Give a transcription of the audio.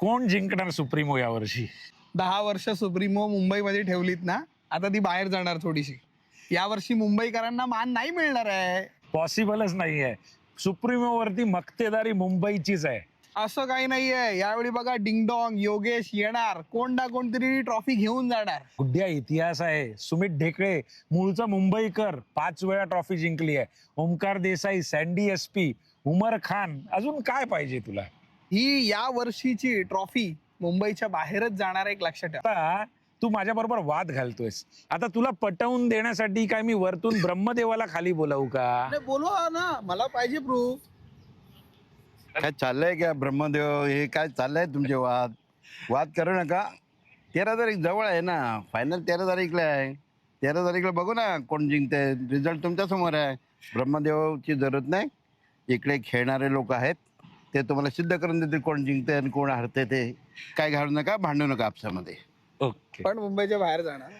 कोण जिंकणार सुप्रीमो यावर्षी? 10 वर्ष सुप्रीमो मुंबईमध्ये ठेवलीत ना, आता ती बाहेर जाणार थोडीशी. यावर्षी मुंबईकरांना मान नाही मिळणार आहे. पॉसिबलच नाहीये. सुप्रीमो वरती मक्तेदारी मुंबईचीच आहे. असं काही नाहीये. यावेळी बघा डिंगडॉंग योगेश येणार, कोण ना कोणतरी ट्रॉफी घेऊन जाणार. गुड्या इतिहास आहे. सुमित ढेकळे मूळचा मुंबईकर, 5 वेळा ट्रॉफी जिंकली आहे. ओमकार देसाई, सँडी एसपी, उमर खान, अजून काय पाहिजे तुला? ही या वर्षीची ट्रॉफी मुंबईच्या बाहेरच जाणार आहे, एक लक्षात ठेवा. आता तू माझ्या बरोबर वाद घालतोयस. आता तुला पटवून देण्यासाठी काय मी वरतून ब्रह्मदेवाला खाली बोलावू का? नाही, बोलवा ना, मला पाहिजे प्रूफ. काय चाललंय का ब्रह्मदेव? हे काय चाललंय तुमचे वाद करू नका. 13 तारीख जवळ आहे ना, फायनल 13 तारीखला आहे. 13 तारीखला बघू ना कोण जिंकते. रिझल्ट तुमच्या समोर आहे. ब्रह्मदेवाची जरूरत नाही. इकडे खेळणारे लोक आहेत, ते तुम्हाला सिद्ध करून देतील कोण जिंकते आणि कोण हरते. ते काय घालू नका, भांडू नका आपसामध्ये. ओके. पण मुंबईच्या बाहेर जाणार.